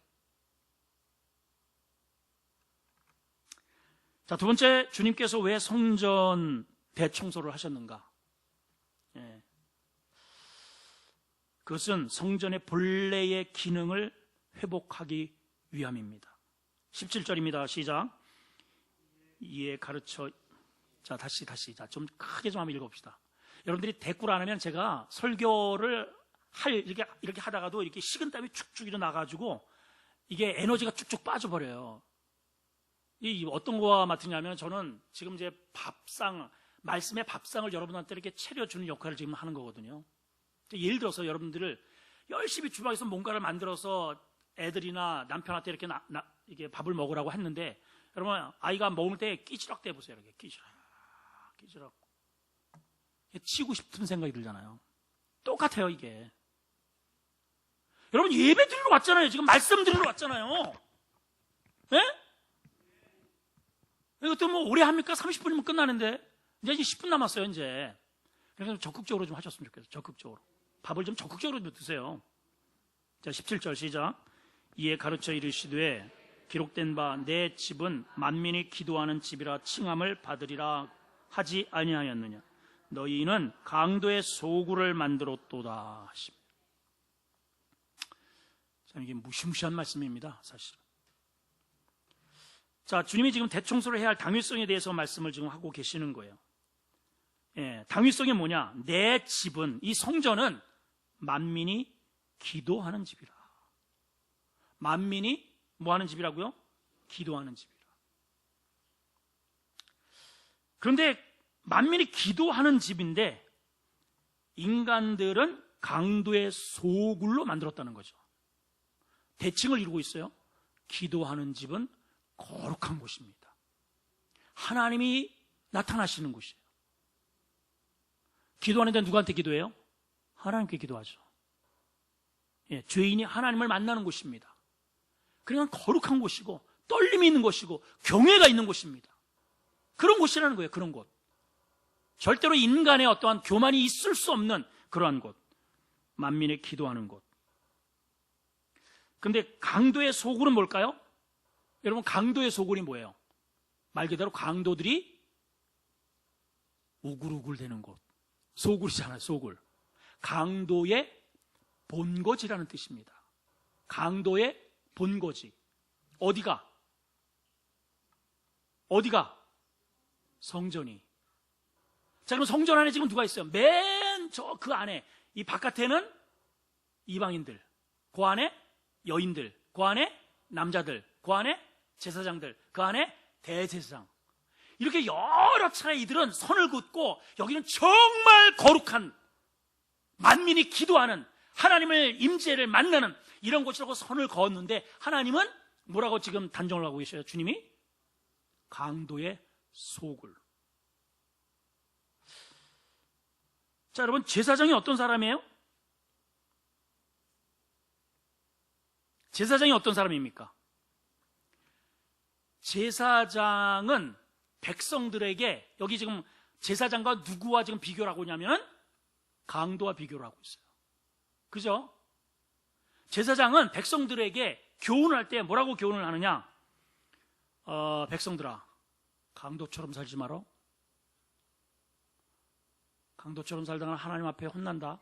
자, 두 번째, 주님께서 왜 성전 대청소를 하셨는가? 그것은 성전의 본래의 기능을 회복하기 위함입니다. 17절입니다. 시작. 이에 가르쳐. 자, 다시. 자, 좀 크게 좀 한번 읽어봅시다. 여러분들이 대꾸를 안 하면 제가 설교를 이렇게 하다가도 이렇게 식은땀이 축축 일어나가지고 이게 에너지가 쭉쭉 빠져버려요. 이 어떤 거와 같으냐면 저는 지금 이제 말씀의 밥상을 여러분한테 이렇게 차려주는 역할을 지금 하는 거거든요. 예를 들어서 여러분들을 열심히 주방에서 뭔가를 만들어서 애들이나 남편한테 이렇게 이게 밥을 먹으라고 했는데 여러분 아이가 먹을 때 끼지락대 보세요. 이렇게 끼지락 치고 싶은 생각이 들잖아요. 똑같아요 이게. 여러분 예배 드리러 왔잖아요. 지금 말씀 드리러 왔잖아요. 예? 이것도 뭐 오래 합니까? 30분이면 끝나는데 이제 10분 남았어요 이제. 그래서 적극적으로 좀 하셨으면 좋겠어요. 적극적으로 밥을 좀 적극적으로 좀 드세요. 자 17절 시작. 이에 가르쳐 이르시되 기록된 바 내 집은 만민이 기도하는 집이라 칭함을 받으리라 하지 아니하였느냐. 너희는 강도의 소굴을 만들었도다 하십니다. 자, 이게 무시무시한 말씀입니다 사실. 자, 주님이 지금 대청소를 해야 할 당위성에 대해서 말씀을 지금 하고 계시는 거예요. 예, 당위성이 뭐냐? 내 집은, 이 성전은 만민이 기도하는 집이라. 만민이 뭐 하는 집이라고요? 기도하는 집이라. 그런데 만민이 기도하는 집인데 인간들은 강도의 소굴로 만들었다는 거죠. 대칭을 이루고 있어요. 기도하는 집은 거룩한 곳입니다. 하나님이 나타나시는 곳이에요. 기도하는데 누구한테 기도해요? 하나님께 기도하죠. 예, 죄인이 하나님을 만나는 곳입니다. 그러니까 거룩한 곳이고 떨림이 있는 곳이고 경외가 있는 곳입니다. 그런 곳이라는 거예요. 그런 곳. 절대로 인간의 어떠한 교만이 있을 수 없는 그러한 곳. 만민의 기도하는 곳. 근데 강도의 소굴은 뭘까요? 여러분 강도의 소굴이 뭐예요? 말 그대로 강도들이 우글우글 되는 곳. 소굴이잖아요. 소굴. 강도의 본거지라는 뜻입니다. 강도의 본거지. 어디가? 성전이. 자, 그럼 성전 안에 지금 누가 있어요? 맨 그 안에, 이 바깥에는 이방인들, 그 안에 여인들, 그 안에 남자들, 그 안에 제사장들, 그 안에 대제사장. 이렇게 여러 차례 이들은 선을 긋고 여기는 정말 거룩한 만민이 기도하는 하나님을 임재를 만나는 이런 곳이라고 선을 그었는데 하나님은 뭐라고 지금 단정을 하고 계셔요? 주님이 강도의 소굴. 자, 여러분 제사장이 어떤 사람이에요? 제사장이 어떤 사람입니까? 제사장은 백성들에게 여기 지금 제사장과 누구와 지금 비교를 하고 있냐면 강도와 비교를 하고 있어요. 그죠? 제사장은 백성들에게 교훈할 때 뭐라고 교훈을 하느냐? 백성들아, 강도처럼 살지 마라. 강도처럼 살다가 하나님 앞에 혼난다.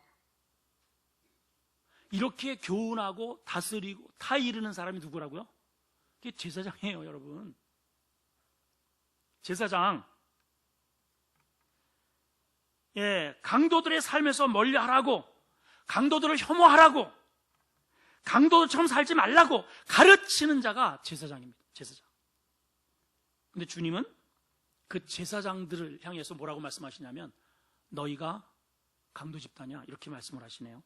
이렇게 교훈하고 다스리고 다 이르는 사람이 누구라고요? 그게 제사장이에요, 여러분. 제사장. 예, 강도들의 삶에서 멀리하라고, 강도들을 혐오하라고, 강도들처럼 살지 말라고 가르치는 자가 제사장입니다. 제사장. 근데 주님은 그 제사장들을 향해서 뭐라고 말씀하시냐면 너희가 강도 집단이야, 이렇게 말씀을 하시네요.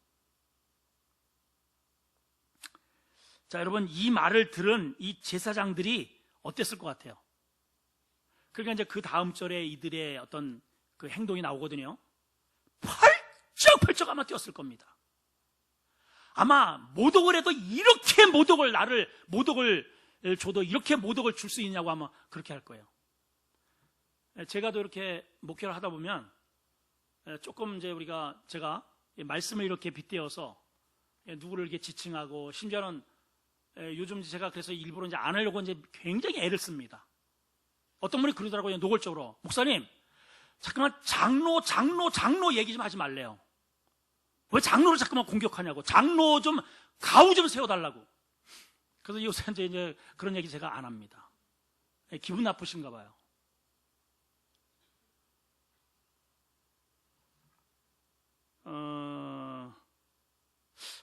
자, 여러분 이 말을 들은 이 제사장들이 어땠을 것 같아요? 그러니까 이제 그 다음 절에 이들의 어떤 그 행동이 나오거든요. 펄쩍펄쩍 아마 뛰었을 겁니다. 아마 모독을 해도 이렇게 모독을 줘도 이렇게 모독을 줄 수 있냐고 아마 그렇게 할 거예요. 제가 또 이렇게 목회를 하다 보면 조금 이제 제가 말씀을 이렇게 빗대어서 누구를 이렇게 지칭하고 심지어는 요즘 제가 그래서 일부러 이제 안 하려고 이제 굉장히 애를 씁니다. 어떤 분이 그러더라고요. 노골적으로. 목사님, 잠깐만 장로 얘기 좀 하지 말래요. 왜 장로를 자꾸만 공격하냐고. 장로 좀 가우 좀 세워달라고. 그래서 요새 이제 그런 얘기 제가 안 합니다. 기분 나쁘신가 봐요.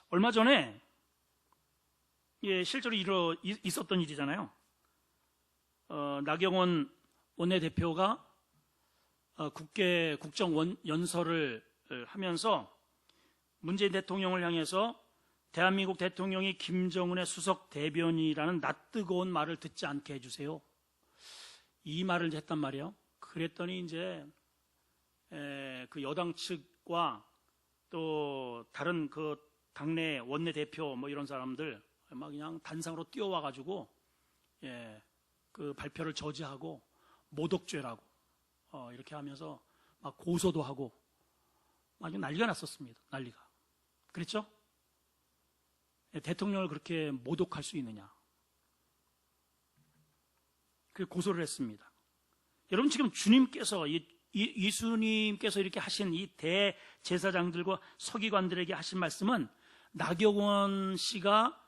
얼마 전에 실제로 있었던 일이잖아요. 나경원 원내대표가 국회 국정연설을 하면서 문재인 대통령을 향해서 대한민국 대통령이 김정은의 수석 대변인이라는 낯뜨거운 말을 듣지 않게 해주세요. 이 말을 했단 말이에요. 그랬더니 이제 그 여당 측과 또 다른 그 당내 원내대표 뭐 이런 사람들 막 그냥 단상으로 뛰어와가지고 그 발표를 저지하고 모독죄라고 이렇게 하면서 막 고소도 하고 아주 난리가 났었습니다. 난리가. 그랬죠? 대통령을 그렇게 모독할 수 있느냐. 그 고소를 했습니다. 여러분 지금 주님께서 예수님께서 이렇게 하신 이 대제사장들과 서기관들에게 하신 말씀은 나경원 씨가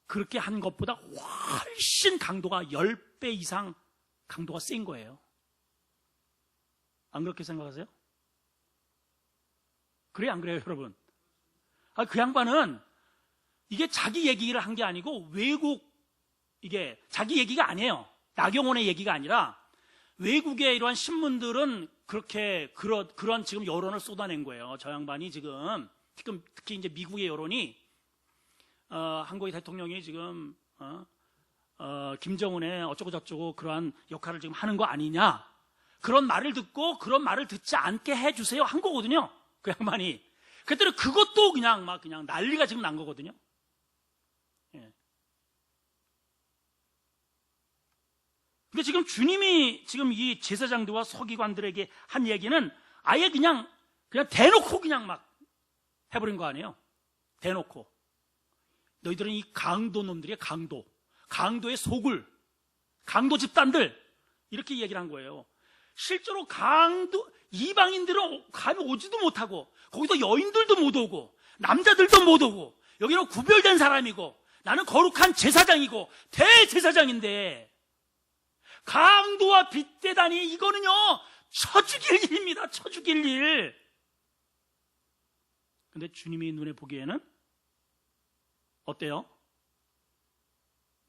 그렇게 한 것보다 훨씬 강도가 10배 이상 강도가 센 거예요. 안 그렇게 생각하세요? 그래요, 안 그래요, 여러분? 그 양반은 이게 자기 얘기를 한 게 아니고 이게 자기 얘기가 아니에요. 나경원의 얘기가 아니라 외국의 이러한 신문들은 그렇게 그런 지금 여론을 쏟아낸 거예요. 저 양반이 지금 특히 이제 미국의 여론이 한국의 대통령이 지금 김정은의 어쩌고 저쩌고 그러한 역할을 지금 하는 거 아니냐, 그런 말을 듣고 그런 말을 듣지 않게 해주세요 한 거거든요. 그 양반이. 그랬더니 그것도 그냥 난리가 지금 난 거거든요. 근데 지금 주님이 지금 이 제사장들과 서기관들에게 한 얘기는 아예 그냥 대놓고 그냥 막 해버린 거 아니에요? 대놓고. 너희들은 이 강도 놈들이야, 강도의 속을, 강도 집단들, 이렇게 얘기를 한 거예요. 실제로 이방인들은 감이 오지도 못하고, 거기서 여인들도 못 오고, 남자들도 못 오고, 여기는 구별된 사람이고, 나는 거룩한 제사장이고, 대제사장인데, 강도와 빗대다니, 이거는요, 쳐 죽일 일입니다. 쳐 죽일 일. 근데 주님이 눈에 보기에는 어때요?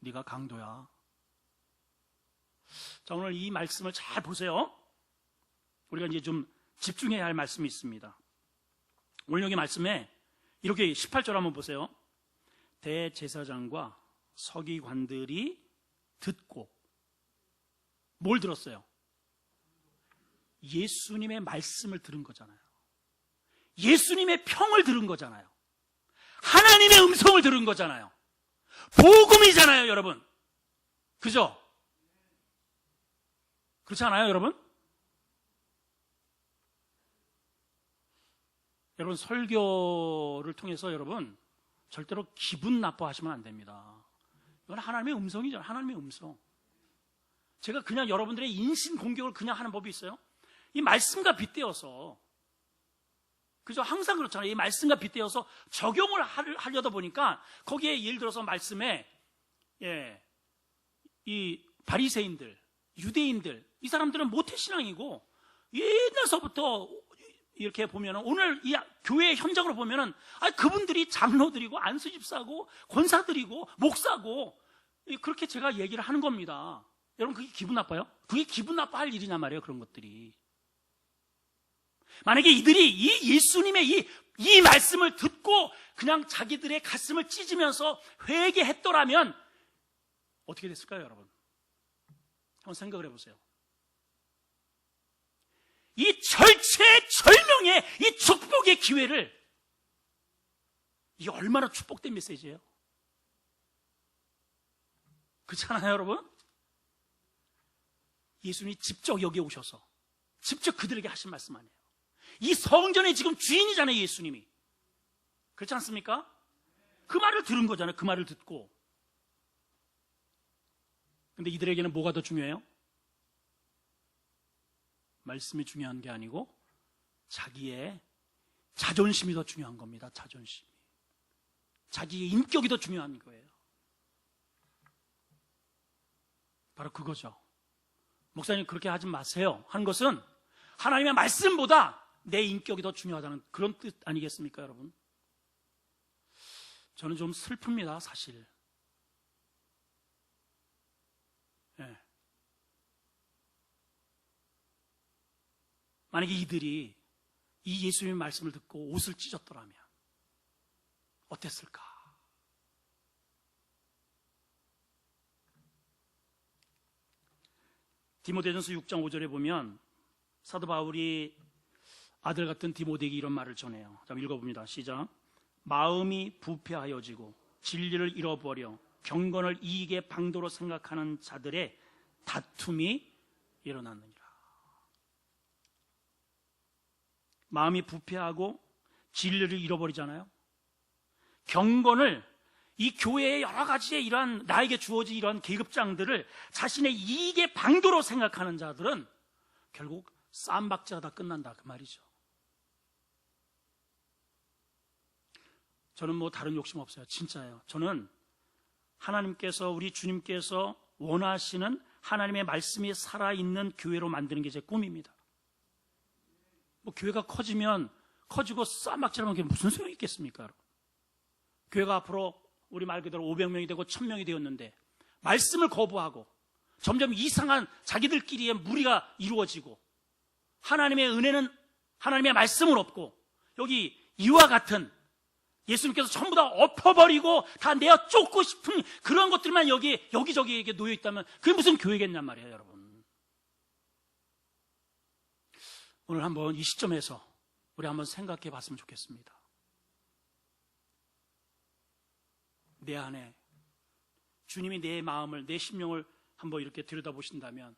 네가 강도야. 자, 오늘 이 말씀을 잘 보세요. 우리가 이제 좀 집중해야 할 말씀이 있습니다. 오늘 여기 말씀에 이렇게 18절 한번 보세요. 대제사장과 서기관들이 듣고 뭘 들었어요? 예수님의 말씀을 들은 거잖아요. 예수님의 평을 들은 거잖아요. 하나님의 음성을 들은 거잖아요. 복음이잖아요, 여러분. 그죠? 그렇지 않아요, 여러분? 여러분, 설교를 통해서 여러분 절대로 기분 나빠하시면 안 됩니다. 이건 하나님의 음성이잖아요. 하나님의 음성. 제가 그냥 여러분들의 인신 공격을 그냥 하는 법이 있어요? 이 말씀과 빗대어서, 그죠? 항상 그렇잖아요. 이 말씀과 빗대어서 적용을 하려다 보니까 거기에 예를 들어서 말씀에 이 바리새인들, 유대인들, 이 사람들은 모태신앙이고 옛날서부터 이렇게 보면은 오늘 이 교회 현장으로 보면은 그분들이 장로들이고 안수집사고 권사들이고 목사고 그렇게 제가 얘기를 하는 겁니다. 여러분, 그게 기분 나빠요? 그게 기분 나빠할 일이냐 말이에요, 그런 것들이. 만약에 이들이 이 예수님의 이 말씀을 듣고 그냥 자기들의 가슴을 찢으면서 회개했더라면 어떻게 됐을까요, 여러분? 한번 생각을 해보세요. 이 절체절명의 이 축복의 기회를, 이게 얼마나 축복된 메시지예요? 그렇지 않아요, 여러분? 예수님이 직접 여기 오셔서 직접 그들에게 하신 말씀 아니에요. 이 성전의 지금 주인이잖아요, 예수님이. 그렇지 않습니까? 그 말을 들은 거잖아요. 그 말을 듣고. 근데 이들에게는 뭐가 더 중요해요? 말씀이 중요한 게 아니고 자기의 자존심이 더 중요한 겁니다. 자존심이. 자기의 인격이 더 중요한 거예요. 바로 그거죠. 목사님, 그렇게 하지 마세요 하는 것은 하나님의 말씀보다 내 인격이 더 중요하다는 그런 뜻 아니겠습니까, 여러분? 저는 좀 슬픕니다, 사실. 만약에 이들이 이 예수님의 말씀을 듣고 옷을 찢었더라면 어땠을까? 디모데전서 6장 5절에 보면 사도 바울이 아들 같은 디모데에게 이런 말을 전해요. 자, 읽어봅니다. 시작. 마음이 부패하여지고 진리를 잃어버려 경건을 이익의 방도로 생각하는 자들의 다툼이 일어났느니라. 마음이 부패하고 진리를 잃어버리잖아요. 경건을, 이 교회의 여러 가지의 이러한 나에게 주어진 이러한 계급장들을 자신의 이익의 방도로 생각하는 자들은 결국 쌈박자가 다 끝난다, 그 말이죠. 저는 뭐 다른 욕심 없어요. 진짜예요. 저는 하나님께서, 우리 주님께서 원하시는 하나님의 말씀이 살아있는 교회로 만드는 게 제 꿈입니다. 뭐 교회가 커지면 커지고 쌈박질하면 그게 무슨 소용이 있겠습니까? 교회가 앞으로 우리 말 그대로 500명이 되고 1000명이 되었는데 말씀을 거부하고 점점 이상한 자기들끼리의 무리가 이루어지고 하나님의 은혜는, 하나님의 말씀은 없고 여기 이와 같은 예수님께서 전부 다 엎어버리고 다 내어 쫓고 싶은 그런 것들만 여기저기 놓여 있다면 그게 무슨 교회겠냔 말이에요, 여러분. 오늘 한번 이 시점에서 우리 한번 생각해 봤으면 좋겠습니다. 내 안에 주님이 내 마음을, 내 심령을 한번 이렇게 들여다보신다면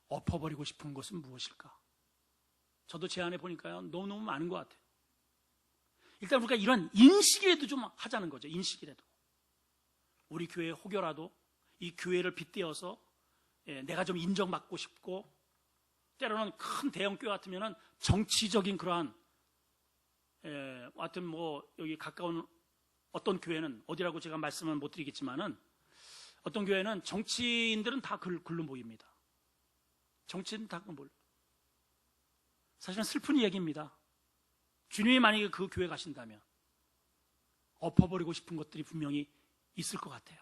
엎어버리고 싶은 것은 무엇일까? 저도 제 안에 보니까요, 너무너무 많은 것 같아요. 일단 우리가 이런 인식이라도 좀 하자는 거죠. 인식이라도. 우리 교회 혹여라도 이 교회를 빗대어서 내가 좀 인정받고 싶고, 때로는 큰 대형교회 같으면 정치적인 그러한, 하여튼 뭐 여기 가까운 어떤 교회는, 어디라고 제가 말씀은 못 드리겠지만은, 어떤 교회는 정치인들은 다 글로 모입니다. 정치인은 다 글로 모여요. 사실은 슬픈 이야기입니다. 주님이 만약에 그 교회 가신다면 엎어버리고 싶은 것들이 분명히 있을 것 같아요.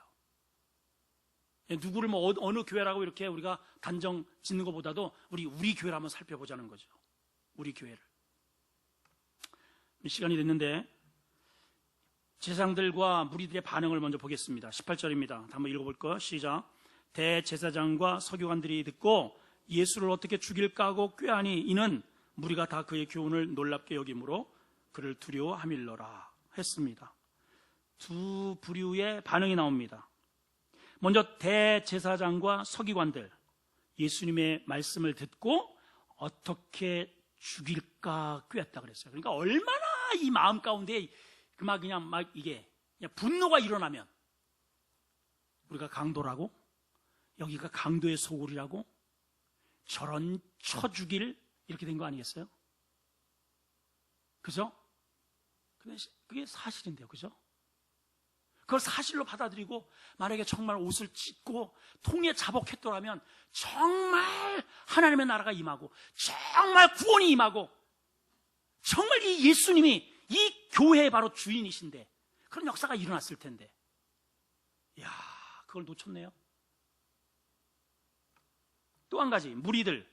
누구를 뭐 어느 교회라고 이렇게 우리가 단정 짓는 것보다도 우리 교회를 한번 살펴보자는 거죠. 우리 교회를. 시간이 됐는데 제사장들과 무리들의 반응을 먼저 보겠습니다. 18절입니다. 한번 읽어볼까요? 시작. 대제사장과 서기관들이 듣고 예수를 어떻게 죽일까 하고 꾀하니 이는 무리가 다 그의 교훈을 놀랍게 여김으로 그를 두려워하밀러라 했습니다. 두 부류의 반응이 나옵니다. 먼저 대제사장과 서기관들, 예수님의 말씀을 듣고 어떻게 죽일까 꾀했다 그랬어요. 그러니까 얼마나 이 마음 가운데 그냥 분노가 일어나면 우리가 강도라고, 여기가 강도의 소굴이라고, 저런 쳐 죽일 이렇게 된 거 아니겠어요? 그죠? 근데 그게 사실인데요, 그죠? 그걸 사실로 받아들이고 만약에 정말 옷을 찢고 통에 자복했더라면 정말 하나님의 나라가 임하고 정말 구원이 임하고 정말 이 예수님이 이 교회의 바로 주인이신데 그런 역사가 일어났을 텐데, 이야, 그걸 놓쳤네요. 또 한 가지, 무리들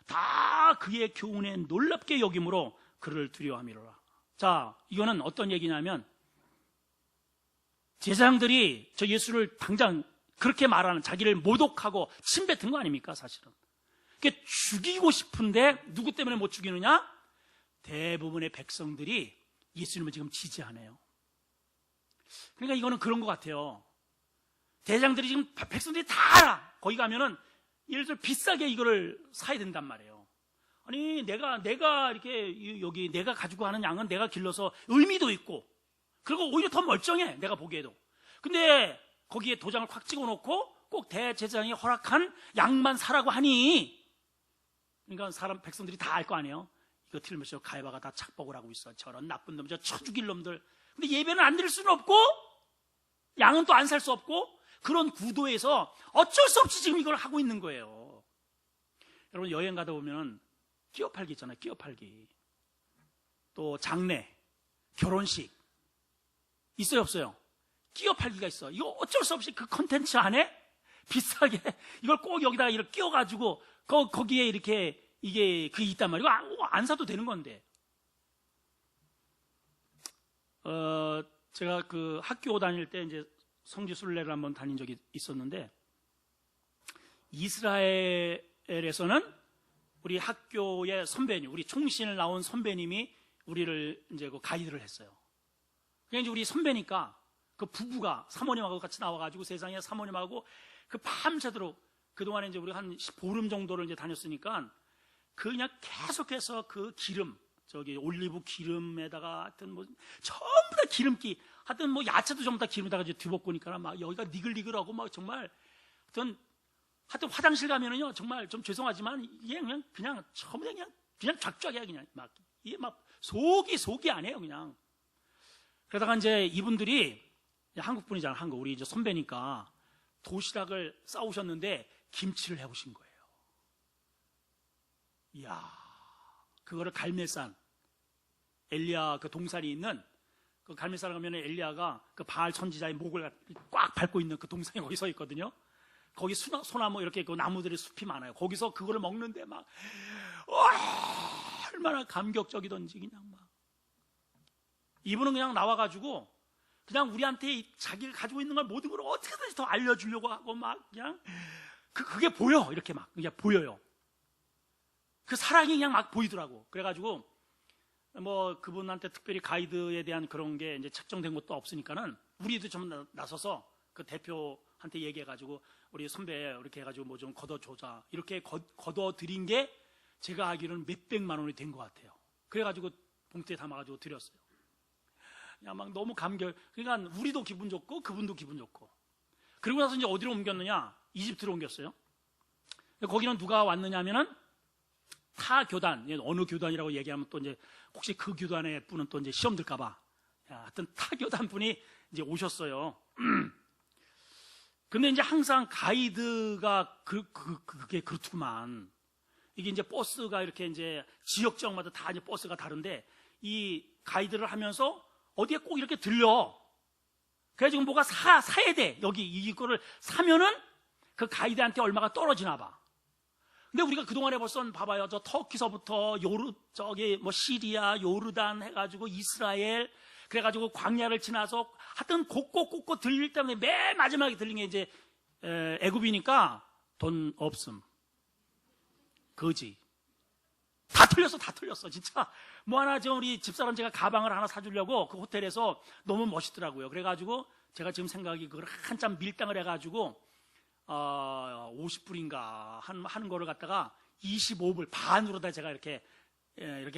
다 그의 교훈에 놀랍게 여김으로 그를 두려워함이로라. 자, 이거는 어떤 얘기냐면 제사장들이 저 예수를 당장 그렇게 말하는, 자기를 모독하고 침뱉은 거 아닙니까, 사실은. 그게 죽이고 싶은데 누구 때문에 못 죽이느냐? 대부분의 백성들이 예수님을 지금 지지하네요. 그러니까 이거는 그런 것 같아요. 대장들이 지금 백성들이 다 알아. 거기 가면은 예를 들어 비싸게 이거를 사야 된단 말이에요. 아니 내가 이렇게 여기 내가 가지고 가는 양은 내가 길러서 의미도 있고, 그리고 오히려 더 멀쩡해, 내가 보기에도. 근데 거기에 도장을 콱 찍어놓고 꼭 대제사장이 허락한 양만 사라고 하니, 그러니까 백성들이 다 알 거 아니에요. 이거 틀리면서 가야바가 다 착복을 하고 있어. 저런 나쁜 놈, 저 쳐죽일 놈들. 근데 예배는 안 드릴 수는 없고 양은 또 안 살 수 없고, 그런 구도에서 어쩔 수 없이 지금 이걸 하고 있는 거예요. 여러분, 여행 가다 보면 끼어 팔기 있잖아요. 끼어 팔기. 또 장례, 결혼식 있어요, 없어요? 끼어 팔기가 있어. 이거 어쩔 수 없이 그 컨텐츠 안에 비싸게 이걸 꼭 여기다가 이렇게 끼워가지고 거기에 이렇게 이게 그게 있단 말이고 안 사도 되는 건데. 제가 그 학교 다닐 때 이제 성지 순례를 한번 다닌 적이 있었는데, 이스라엘에서는 우리 학교의 선배님, 우리 총신을 나온 선배님이 우리를 이제 그 가이드를 했어요. 그냥 이제 우리 선배니까 그 부부가 사모님하고 같이 나와가지고 세상에 사모님하고 그 밤새도록 그동안에 이제 우리가 한 보름 정도를 이제 다녔으니까 그냥 계속해서 그 기름, 저기 올리브 기름에다가 하여튼 뭐 전부 다 기름기, 하여튼 뭐 야채도 전부 다 기름에다가 이제 뒤볶으니까 막 여기가 니글니글하고 막 정말 하여튼 화장실 가면은요 정말 좀 죄송하지만 이게 그냥 전부 다 그냥 쫙쫙이야. 그냥 막 이게 막 속이 아니에요 그냥. 그러다가 이제 이분들이 한국 분이잖아, 한국 우리 이제 선배니까 도시락을 싸우셨는데 김치를 해오신 거예요. 이야, 그거를 갈멜산, 엘리야 그 동산이 있는 그 갈멜산 가면 엘리야가 그 바알 선지자의 목을 꽉 밟고 있는 그 동산이 거기 서 있거든요. 거기 소나무 이렇게 그 나무들의 숲이 많아요. 거기서 그거를 먹는데 막 얼마나 감격적이던지 그냥 막. 이분은 그냥 나와가지고 그냥 우리한테 자기가 가지고 있는 걸 모든 걸 어떻게든지 더 알려주려고 하고 막 그냥 그게 보여. 이렇게 막 그냥 보여요. 그 사랑이 그냥 막 보이더라고. 그래가지고 뭐 그분한테 특별히 가이드에 대한 그런 게 이제 책정된 것도 없으니까는 우리도 좀 나서서 그 대표한테 얘기해가지고 우리 선배 이렇게 해가지고 뭐 좀 걷어줘자 이렇게 걷어드린 게 제가 알기로는 몇백만 원이 된 것 같아요. 그래가지고 봉투에 담아가지고 드렸어요. 그냥 막 너무 감격. 그러니까 우리도 기분 좋고 그분도 기분 좋고. 그리고 나서 이제 어디로 옮겼느냐? 이집트로 옮겼어요. 거기는 누가 왔느냐면은 타 교단, 어느 교단이라고 얘기하면 또 이제 혹시 그 교단의 분은 또 이제 시험 들까봐. 하여튼 타 교단 분이 이제 오셨어요. 근데 이제 항상 가이드가 그게 그렇구만. 이게 이제 버스가 이렇게 이제 지역 지역마다 다 이제 버스가 다른데 이 가이드를 하면서 어디에 꼭 이렇게 들려. 그래가지고 뭐가 사야 돼. 여기 이거를 사면은 그 가이드한테 얼마가 떨어지나 봐. 근데 우리가 그동안에 벌써 봐봐요. 저 터키서부터 저기 뭐 시리아, 요르단 해가지고 이스라엘, 그래가지고 광야를 지나서 하여튼 곳곳 들릴 때문에 맨 마지막에 들린 게 이제 애굽이니까 돈 없음. 거지. 다 틀렸어, 진짜. 뭐 하나, 우리 집사람 제가 가방을 하나 사주려고 그 호텔에서 너무 멋있더라고요. 그래가지고 제가 지금 생각이 그걸 한참 밀당을 해가지고 50불인가 하는 거를 갖다가 25불 반으로다 제가 이렇게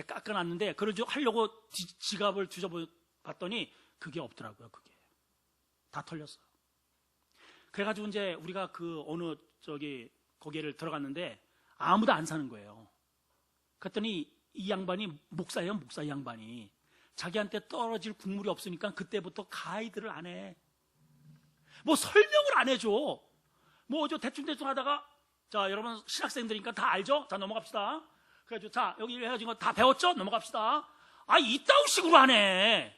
깎아놨는데 그걸 하려고 지갑을 뒤져봤더니 그게 없더라고요. 그게 다 털렸어요. 그래가지고 이제 우리가 그 어느 거기를 들어갔는데 아무도 안 사는 거예요. 그랬더니 이 양반이 목사예요. 목사 양반이 자기한테 떨어질 국물이 없으니까 그때부터 가이드를 안 해. 뭐 설명을 안 해줘. 뭐 저 대충 하다가 자 여러분 신학생들이니까 다 알죠? 자 넘어갑시다. 그래가지고 자 여기 해가지고 다 배웠죠? 넘어갑시다. 이따위 식으로 안 해.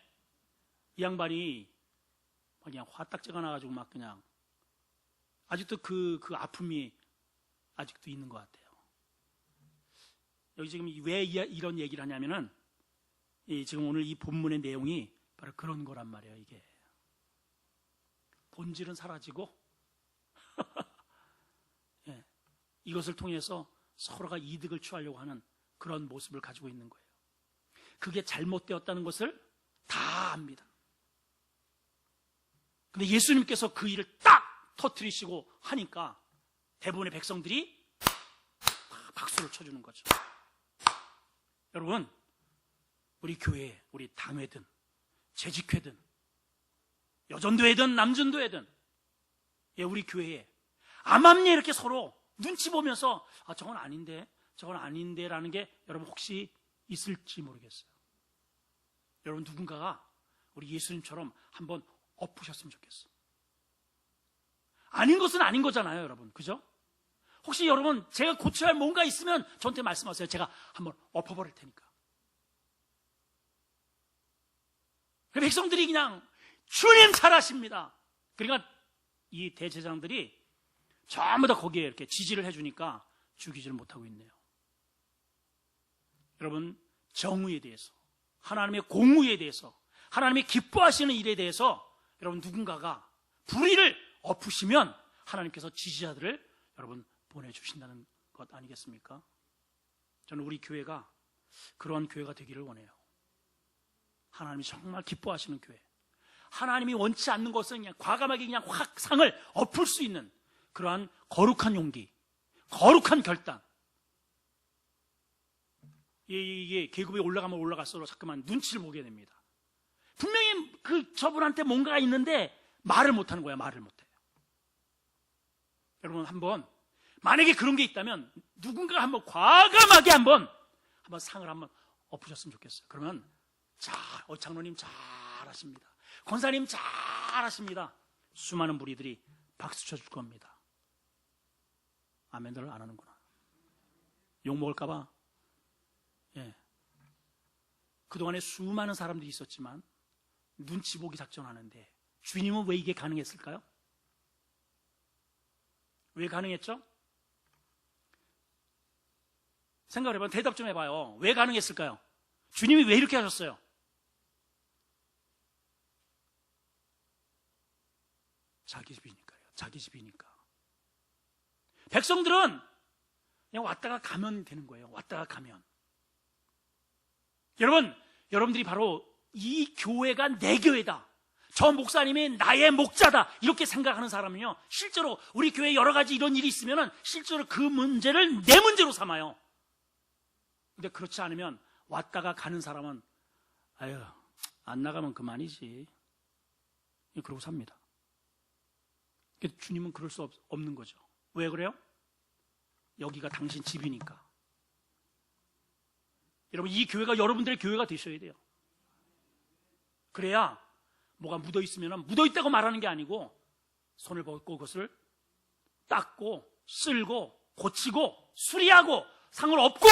이 양반이 그냥 화딱지가 나가지고 막 그냥 아직도 그 아픔이 아직도 있는 것 같아요. 여기 지금 왜 이런 얘기를 하냐면은 지금 오늘 이 본문의 내용이 바로 그런 거란 말이에요. 이게 본질은 사라지고 예, 이것을 통해서 서로가 이득을 취하려고 하는 그런 모습을 가지고 있는 거예요. 그게 잘못되었다는 것을 다 압니다. 근데 예수님께서 그 일을 딱 터뜨리시고 하니까 대부분의 백성들이 박수를 쳐주는 거죠. 여러분, 우리 교회, 우리 당회든 재직회든 여전도회든 남전도회든 우리 교회에 암암리에 이렇게 서로 눈치 보면서 저건 아닌데 라는 게 여러분 혹시 있을지 모르겠어요. 여러분 누군가가 우리 예수님처럼 한번 엎으셨으면 좋겠어. 아닌 것은 아닌 거잖아요, 여러분. 그죠? 혹시 여러분 제가 고쳐야 할 뭔가 있으면 저한테 말씀하세요. 제가 한번 엎어버릴 테니까. 백성들이 그냥 주님 잘하십니다. 그러니까 이 대제사장들이 전부 다 거기에 이렇게 지지를 해주니까 죽이지를 못하고 있네요. 여러분, 정의에 대해서, 하나님의 공의에 대해서, 하나님의 기뻐하시는 일에 대해서 여러분 누군가가 불의를 엎으시면 하나님께서 지지자들을 여러분 보내주신다는 것 아니겠습니까? 저는 우리 교회가 그런 교회가 되기를 원해요. 하나님이 정말 기뻐하시는 교회, 하나님이 원치 않는 것은 그냥 과감하게 그냥 확 상을 엎을 수 있는 그러한 거룩한 용기, 거룩한 결단. 이게 계급에 올라가면 올라갈수록 자꾸만 눈치를 보게 됩니다. 분명히 저분한테 뭔가가 있는데 말을 못하는 거야. 말을 못해요. 여러분, 한번 만약에 그런 게 있다면 누군가 한번 과감하게 한번 상을 한번 엎으셨으면 좋겠어요. 그러면 장로님 잘하십니다, 권사님 잘하십니다, 수많은 무리들이 박수 쳐줄 겁니다. 아멘들을 안 하는구나. 욕먹을까 봐. 그동안에 수많은 사람들이 있었지만 눈치 보기 작전하는데 주님은 왜 이게 가능했을까요? 왜 가능했죠? 생각을 해봐요. 대답 좀 해봐요. 왜 가능했을까요? 주님이 왜 이렇게 하셨어요? 자기 집이니까요. 자기 집이니까. 백성들은 그냥 왔다가 가면 되는 거예요. 왔다가 가면. 여러분들이 바로 이 교회가 내 교회다, 저 목사님이 나의 목자다, 이렇게 생각하는 사람은요, 실제로 우리 교회에 여러 가지 이런 일이 있으면 실제로 그 문제를 내 문제로 삼아요. 근데 그렇지 않으면 왔다가 가는 사람은 아유, 안 나가면 그만이지, 그러고 삽니다. 주님은 그럴 수 없는 거죠. 왜 그래요? 여기가 당신 집이니까. 여러분, 이 교회가 여러분들의 교회가 되셔야 돼요. 그래야 뭐가 묻어있으면 묻어있다고 말하는 게 아니고 손을 벗고 그것을 닦고 쓸고 고치고 수리하고 상을 엎고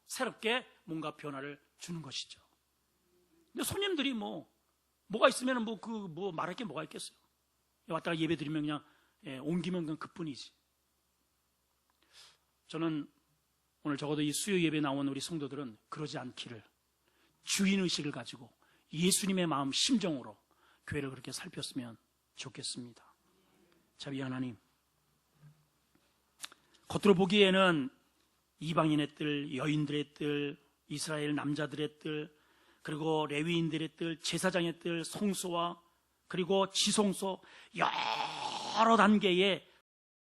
새롭게 뭔가 변화를 주는 것이죠. 근데 손님들이 뭐가 있으면 말할 게 뭐가 있겠어요. 왔다가 예배 드리면 그냥 옮기면 그냥 그뿐이지. 저는 오늘 적어도 이 수요 예배 나온 우리 성도들은 그러지 않기를, 주인의식을 가지고 예수님의 마음 심정으로 교회를 그렇게 살폈으면 좋겠습니다. 자비 하나님, 겉으로 보기에는 이방인의 뜰, 여인들의 뜰, 이스라엘 남자들의 뜰, 그리고 레위인들의 뜰, 제사장의 뜰, 성소와 그리고 지성소, 여러 단계의